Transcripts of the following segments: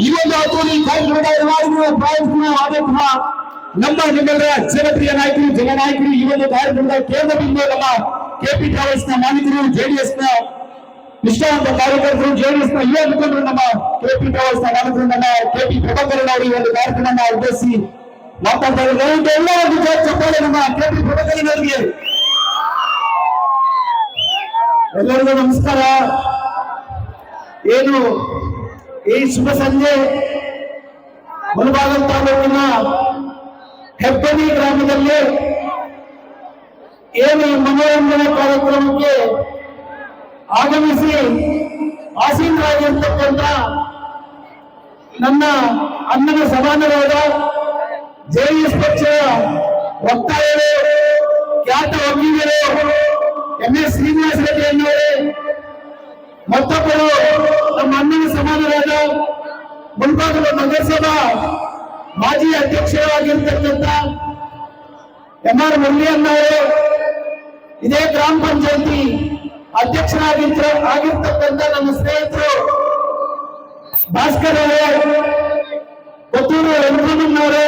ಈ ಒಂದು ಅದ್ದೂರಿ ಕಾರ್ಯಕ್ರಮದ ಆದಂತಹ ನಿಮ್ಮೆಲ್ಲರ ಜನಪ್ರಿಯ ನಾಯಕರು ಜನನಾಯಕರು ಈ ಒಂದು ಕಾರ್ಯಕ್ರಮದ ಕೇಂದ್ರ ಬಿಂದು ನಮ್ಮ ಕೆಪಿ ಟ್ರಾವೆಲ್ಸ್ ನ ಮಾಲೀಕರು ಜೆಡಿಎಸ್ ನ ನಿಷ್ಠಾವಂತ ಕಾರ್ಯಕರ್ತರು ಜೆಡಿಎಸ್ ನ ಯುವ ಮುಖಂಡರು ನಮ್ಮ ಕೆಪಿ ಟ್ರಾವೆಲ್ಸ್ ನ ಮಾಲೀಕರು ನಮ್ಮ ಕೆಪಿ ಪ್ರಭಾಕರನ್ ಅವರು ಈ ಒಂದು ಕಾರ್ಯಕ್ರಮವನ್ನು ಉದ್ದೇಶಿಸಿ ಮಾತಾಡ್ತಾ ಇದ್ದಾರೆ. ಎಲ್ಲ ಒಂದು ಚಪ್ಪಾಳೆ ನಮ್ಮ ಕೆಪಿ ಪ್ರಭಾಕರನ್ ಅವರಿಗೆ. ಎಲ್ಲರಿಗೂ ನಮಸ್ಕಾರ. ಏನು ಈ ಶುಭ ಸಂಜೆ ಮುಳಬಾಗಿಲು ತಾಲೂಕಿನ ಹೆಬ್ಬನಿ ಗ್ರಾಮದಲ್ಲಿ ಏನು ಮನೋರಂಜನಾ ಕಾರ್ಯಕ್ರಮಕ್ಕೆ ಆಗಮಿಸಿ ಆಸೀನರಾಗಿರ್ತಕ್ಕಂಥ ನನ್ನ ಅಣ್ಣನ ಸಮಾನರಾದ ಜೆಡಿಎಸ್ ಪಕ್ಷದ ವಕ್ತಾರರು, ಖ್ಯಾತ ವಕೀಲರು MS ಶ್ರೀನಿವಾಸ ರೆಡ್ಡಿ ಅನ್ನೋರು, ಮತ್ತೊಬ್ಬರು ನಮ್ಮ ಅಣ್ಣನ ಸಮಾನರಾದ ಮುಳಬಾಗಿಲು ನಗರಸಭಾ ಮಾಜಿ ಅಧ್ಯಕ್ಷರಾಗಿರ್ತಕ್ಕಂಥ MR ಮುರಳಿ ಅನ್ನವರು, ಇದೇ ಗ್ರಾಮ ಪಂಚಾಯತಿ ಅಧ್ಯಕ್ಷರಾಗಿರ್ತಕ್ಕಂಥ ನನ್ನ ಸ್ನೇಹಿತರು ಭಾಸ್ಕರ್ ಅವರೇ, ಕೊತ್ತೂರು ವೆಂಕಟಣ್ಣನವರೇ,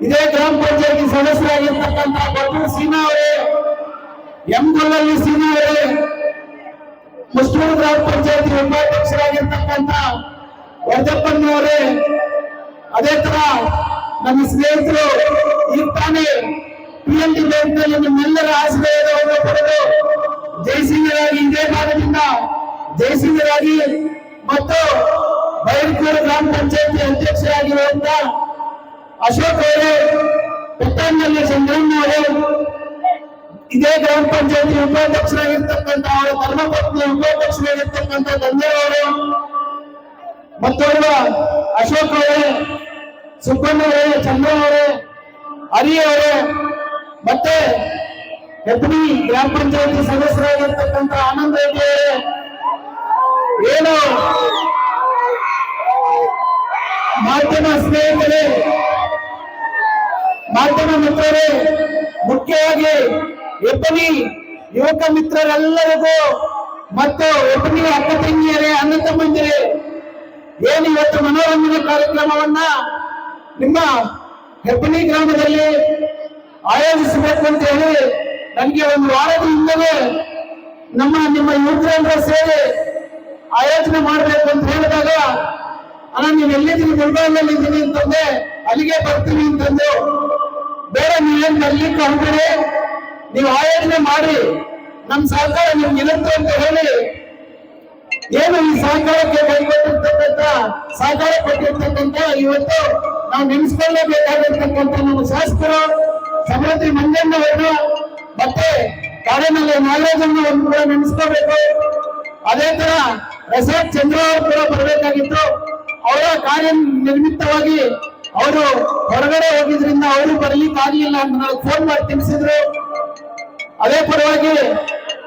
ಇದೇ ಗ್ರಾಮ ಪಂಚಾಯತಿ ಸದಸ್ಯರಾಗಿರ್ತಕ್ಕಂಥ ಕೊತ್ತೂರು ಸೀನಾ ಅವರೇ, ಗೊಲ್ಲಲ್ಲಿ ಸೀನಾ ಅವರೇ, ಮುಸ್ಟೂರು ಗ್ರಾಮ ಪಂಚಾಯತಿ ಉಪಾಧ್ಯಕ್ಷರಾಗಿರ್ತಕ್ಕಂಥ ವರ್ಧಪ್ಪನವರೇ, ಅದೇ ತರ ನಮ್ಮ ಸ್ನೇಹಿತರು ಈಗ ತಾನೇ PND ಬ್ಯಾಂಕ್ನಲ್ಲಿ ನಿಮ್ಮೆಲ್ಲರ ಆಶೀರ್ವಾದವನ್ನು ಪಡೆದು ಜಯಸಿಂಗರಾಗಿ ಇದೇ ಭಾಗದಿಂದ ಜಯಸಿಂಗರಾಗಿ ಮತ್ತು ಬೈರಕೂರು ಗ್ರಾಮ ಪಂಚಾಯತಿ ಅಧ್ಯಕ್ಷರಾಗಿರುವಂತ ಅಶೋಕ್ ಅವರು, ಪೆಟ್ಟಣ್ಣಲ್ಲಿ ಚಂದ್ರಣ್ಣ ಅವರು, ಇದೇ ಗ್ರಾಮ ಪಂಚಾಯತಿ ಉಪಾಧ್ಯಕ್ಷರಾಗಿರ್ತಕ್ಕಂಥ ಅವರ ಧರ್ಮಪತ್ನಿ ಉಪಾಧ್ಯಕ್ಷರಾಗಿರ್ತಕ್ಕಂಥ ಗಂಗೇವರು, ಮತ್ತೊಬ್ಬ ಅಶೋಕ್ ಅವರೇ, ಸುಬ್ಬಣ್ಣ ಅವರೇ, ಚಂದ್ರ ಅವರೇ, ಹರಿ ಅವರೇ, ಮತ್ತೆ ಹೆಬ್ಬನಿ ಗ್ರಾಮ ಪಂಚಾಯತಿ ಸದಸ್ಯರಾಗಿರ್ತಕ್ಕಂಥ ಆನಂದ್ ರೆಡ್ಡಿ ಅವರೇ, ಏನು ಮಾಧ್ಯಮ ಸ್ನೇಹಿತರೇ, ಮಾಧ್ಯಮ ಮಿತ್ರರೇ, ಮುಖ್ಯವಾಗಿ ಹೆಬ್ಬನಿ ಯುವಕ ಮಿತ್ರರೆಲ್ಲರಿಗೂ ಮತ್ತು ಹೆಬ್ಬನಿ ಅಕ್ಕ ತಂಗಿಯರೇ, ಅಣ್ಣ ತಮ್ಮಂದಿರೇ, ಏನು ಇವತ್ತು ಮನೋರಂಜನೆ ಕಾರ್ಯಕ್ರಮವನ್ನ ನಿಮ್ಮ ಹೆಬ್ಬನಿ ಗ್ರಾಮದಲ್ಲಿ ಆಯೋಜಿಸಬೇಕು ಅಂತ ಹೇಳಿ ನನಗೆ ಒಂದು ವಾರದ ಹಿಂದವೇ ನಿಮ್ಮ ಯುವಕರೆಲ್ಲರ ಸೇರಿ ಆಯೋಜನೆ ಮಾಡಬೇಕು ಅಂತ ಹೇಳಿದಾಗ, ಅಣ್ಣ ನೀವು ಎಲ್ಲಿದ್ದೀನಿ, ಮುಳಬಾಗಿಲಲ್ಲಿ ಇದ್ದೀನಿ ಅಂತಂದೆ, ಅಲ್ಲಿಗೆ ಬರ್ತೀನಿ ಅಂತಂದು, ಬೇರೆ ನೀವೇನು ಬರ್ಲಿಕ್ಕೆ ಹೋಗ್ಬೇಡಿ, ನೀವು ಆಯೋಜನೆ ಮಾಡಿ ನಮ್ಮ ಸಹಕಾರ ನಿಮ್ಗೆ ಇರುತ್ತೆ ಅಂತ ಹೇಳಿ ಏನು ಈ ಸಹಕಾರಕ್ಕೆ ಕೈಗೊಳ್ಳಿರ್ತಕ್ಕಂಥ ಸಹಕಾರ ಕೊಟ್ಟಿರ್ತಕ್ಕಂಥ ಇವತ್ತು ನಾವು ನೆನೆಸ್ಕೊಳ್ಳೇಬೇಕಾಗಿರ್ತಕ್ಕಂಥ ನಮ್ಮ ಶಾಸಕರು ಸಮೃದ್ಧಿ ಮಂಜಣ್ಣವರು ಮತ್ತೆ ಕಾರ್ಯನಲ್ಲಿ ನಾಗರಾಜಣ್ಣವನ್ನು ಕೂಡ ನೆನೆಸ್ಕೋಬೇಕು. ಅದೇ ತರ ರೆಸಾರ್ಟ್ ಚಂದ್ರ ಅವರು ಕೂಡ ಬರಬೇಕಾಗಿತ್ತು. ಅವರ ಕಾರ್ಯ ನಿಮಿತ್ತವಾಗಿ ಅವರು ಹೊರಗಡೆ ಹೋಗಿದ್ರಿಂದ ಅವರು ಬರ್ಲಿಕ್ಕೆ ಆಗಲಿಲ್ಲ ಅಂತ ನನಗೆ ಫೋನ್ ಮಾಡಿ ತಿಳಿಸಿದ್ರು. ಅದೇ ಪರವಾಗಿ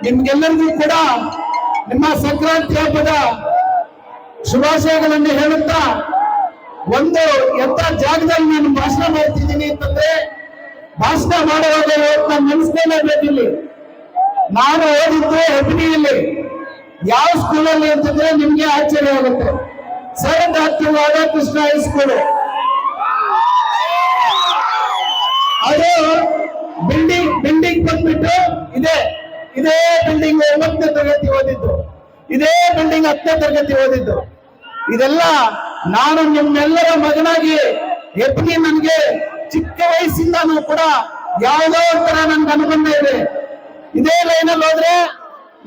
ನಿಮ್ಗೆಲ್ಲರಿಗೂ ಕೂಡ ನಿಮ್ಮ ಸಂಕ್ರಾಂತಿ ಹಬ್ಬದ ಶುಭಾಶಯಗಳನ್ನು ಹೇಳುತ್ತಾ, ಒಂದು ಎಂತ ಜಾಗದಲ್ಲಿ ನಾನು ಭಾಷಣ ಮಾಡ್ತಿದ್ದೀನಿ ಅಂತಂದ್ರೆ, ಭಾಷಣ ಮಾಡುವಾಗ ನಾನು ನೆನೆಸ್ಕೊಳ್ಳೇಬೇಕಿಲ್ಲಿ. ನಾನು ಓದಿದ್ದು ಹೆಬ್ಬನಿಯಲ್ಲಿ ಯಾವ ಸ್ಕೂಲಲ್ಲಿ ಅಂತಂದ್ರೆ ನಿಮ್ಗೆ ಆಶ್ಚರ್ಯ ಆಗುತ್ತೆ. Sir doctor Radhakrishna high school. ಅದು ಬಿಲ್ಡಿಂಗ್ ಬಂದ್ಬಿಟ್ಟು ಇದೇ ಬಿಲ್ಡಿಂಗ್ 9ನೇ ತರಗತಿ ಓದಿದ್ದು, ಇದೇ ಬಿಲ್ಡಿಂಗ್ 10ನೇ ತರಗತಿ ಓದಿದ್ದು. ಇದೆಲ್ಲ ನಾನು ನಿಮ್ಮೆಲ್ಲರ ಮಗನಾಗಿ ಹೆಬ್ಬನಿ ನನಗೆ ಚಿಕ್ಕ ವಯಸ್ಸಿಂದನೂ ಕೂಡ ಯಾವುದೋ ಒಂಥರ ನನ್ಗೆ ಅನುಬಂಧ ಇದೆ. ಇದೇ ಲೈನಲ್ಲಿ ಹೋದ್ರೆ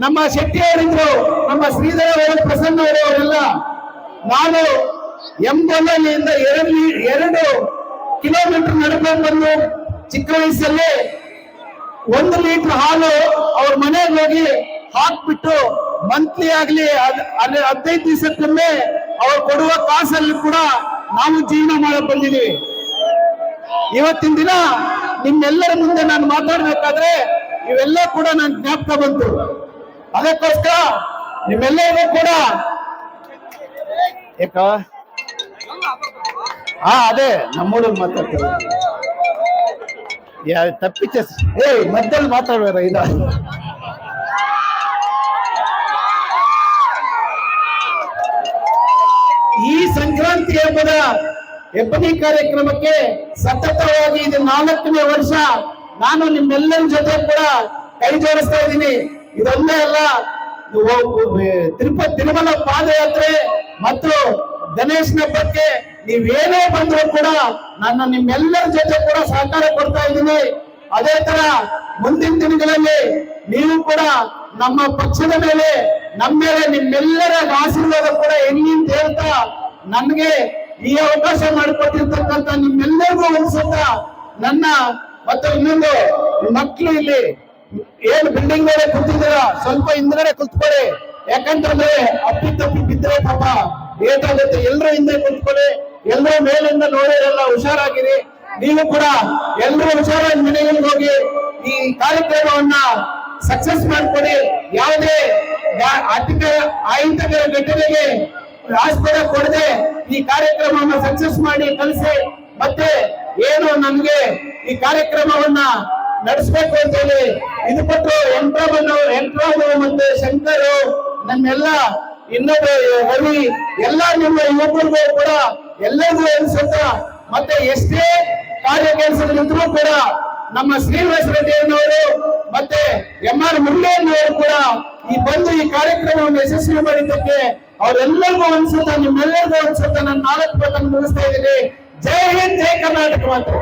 ನಮ್ಮ ಶೆಟ್ಟಿ ಅವರಿದ್ರು, ನಮ್ಮ ಶ್ರೀಧರ ಅವರು, ಪ್ರಸನ್ನ ಅವರೆಲ್ಲ, ನಾನು ಗೊಲ್ಲಲ್ಲಿಯಿಂದ 2 ಕಿಲೋಮೀಟರ್ ನಡ್ಕೊಂಡು ಬಂದು ಚಿಕ್ಕ ವಯಸ್ಸಲ್ಲಿ 1 ಲೀಟರ್ ಹಾಲು ಅವ್ರ ಮನೆಗೆ ಹೋಗಿ ಹಾಕ್ಬಿಟ್ಟು ಮಂತ್ಲಿ ಆಗ್ಲಿ ಅಲ್ಲಿ 15 ದಿವಸಕ್ಕೊಮ್ಮೆ ಅವ್ರು ಕೊಡುವ ಕಾಸಲ್ಲಿ ಕೂಡ ನಾವು ಜೀವನ ಮಾಡಕ್ ಬಂದಿದ್ದೀವಿ. ಇವತ್ತಿನ ದಿನ ನಿಮ್ಮೆಲ್ಲರ ಮುಂದೆ ನಾನು ಮಾತಾಡ್ಬೇಕಾದ್ರೆ ಇವೆಲ್ಲ ಕೂಡ ನನ್ ಜ್ಞಾಪಕ ಬಂತು. ಅದಕ್ಕೋಸ್ಕರ ನಿಮ್ಮೆಲ್ಲರಿಗೂ ಕೂಡ ಅದೇ ನಮ್ಮೂರು ಮಾತಾಡ್ತೀವಿ, ತಪ್ಪಿಚ್ಚ ಮಧ್ಯದಲ್ಲಿ ಮಾತಾಡ್ಬೇಡ. ಈ ಸಂಕ್ರಾಂತಿ ಹಬ್ಬದ ಎಬ್ಬನಿ ಕಾರ್ಯಕ್ರಮಕ್ಕೆ ಸತತವಾಗಿ ಇದು 4ನೇ ವರ್ಷ ನಾನು ನಿಮ್ಮೆಲ್ಲರ ಜೊತೆ ಕೂಡ ಕೈ ಜೋಡಿಸ್ತಾ ಇದ್ದೀನಿ. ಇದೊಂದೇ ಅಲ್ಲ, ತಿರುಮಲ ಪಾದಯಾತ್ರೆ ಮತ್ತು ಗಣೇಶನ ಹಬ್ಬಕ್ಕೆ ನೀವೇನೇ ಬಂದರೂ ಕೂಡ ನಾನು ನಿಮ್ಮೆಲ್ಲರ ಜೊತೆ ಕೂಡ ಸಹಕಾರ ಕೊಡ್ತಾ ಇದ್ದೀನಿ. ಅದೇ ತರ ಮುಂದಿನ ದಿನಗಳಲ್ಲಿ ನೀವು ಕೂಡ ನಮ್ಮ ಪಕ್ಷದ ಮೇಲೆ, ನಮ್ಮ ಮೇಲೆ ನಿಮ್ಮೆಲ್ಲರ ಆಶೀರ್ವಾದ ಕೂಡ ಎಲ್ಲಿ ಅಂತ ಹೇಳ್ತಾ ನನ್ಗೆ ಈ ಅವಕಾಶ ಮಾಡಿಕೊಟ್ಟಿರ್ತಕ್ಕಂಥ ನಿಮ್ಮೆಲ್ಲರಿಗೂ ಅನ್ಸುತ್ತ ನನ್ನ ಮತ್ತೆ ಇನ್ನೊಂದು ಮಕ್ಕಳು ಇಲ್ಲಿ ಏನ್ ಬಿಲ್ಡಿಂಗ್ ಮೇಲೆ ಕೂತಿದ್ದೀರ ಸ್ವಲ್ಪ ಹಿಂದ್ಗಡೆ ಕುತ್ಕೊಳ್ಳಿ. ಯಾಕಂತಂದ್ರೆ ಅಪ್ಪಿತಪ್ಪಿ ಬಿದ್ದರೆ ಪಾಪ ಏಟಾಗುತ್ತೆ. ಎಲ್ಲರೂ ಹಿಂದೆ ಕುತ್ಕೊಳ್ಳಿ, ಎಲ್ಲರೂ ಮೇಲಿಂದ ನೋಡಿರಲ್ಲ, ಹುಷಾರಾಗಿರಿ. ನೀವು ಕೂಡ ಎಲ್ಲರೂ ಹುಷಾರಾಗಿ ಮನೆಗೆ ಹೋಗಿ ಈ ಕಾರ್ಯಕ್ರಮವನ್ನ ಸಕ್ಸಸ್ ಮಾಡ್ಕೊಡಿ. ಯಾವುದೇ ಅಹಿತಕರ ಘಟನೆಗೆ ಆಸ್ಪದ ಕೊಡದೆ ಈ ಕಾರ್ಯಕ್ರಮವನ್ನ ಸಕ್ಸಸ್ ಮಾಡಿ ಕಳಿಸಿ. ಮತ್ತೆ ಏನು ನಮ್ಗೆ ಈ ಕಾರ್ಯಕ್ರಮವನ್ನ ನಡೆಸಬೇಕು ಅಂತ ಹೇಳಿ ಇದು ಕೊಟ್ಟು ಎಂಟ್ರಾಮು ಮತ್ತೆ ಶಂಕರು ನಮ್ಮೆಲ್ಲ ಇನ್ನೊಬ್ಬ ರವಿ ಎಲ್ಲ ನಿಮ್ಮ ಯುವಕರಿಗೂ ಕೂಡ ಎಲ್ಲರಿಗೂ ಅನ್ಸುತ್ತ ಮತ್ತೆ ಎಷ್ಟೇ ಕಾರ್ಯ ಕೆಲಸಗಳಿದ್ರು ಕೂಡ ನಮ್ಮ ಶ್ರೀನಿವಾಸ ರೆಡ್ಡಿಯನ್ನವರು ಮತ್ತೆ MR ಮುರಳಿಯನ್ನವರು ಕೂಡ ಈ ಬಂದು ಈ ಕಾರ್ಯಕ್ರಮವನ್ನು ಯಶಸ್ವಿ ಮಾಡಿದ್ದಕ್ಕೆ ಅವರೆಲ್ಲರಿಗೂ ಅನ್ಸುತ್ತ, ನಿಮ್ಮೆಲ್ಲರಿಗೂ ಅನ್ಸುತ್ತ. ನಾನು 4 ಮಾತನ್ನು ಮುಗಿಸ್ತಾ ಇದ್ದೀನಿ. ಜೈ ಹಿಂದ್, ಜೈ ಕರ್ನಾಟಕ ಮಾತ್ರ.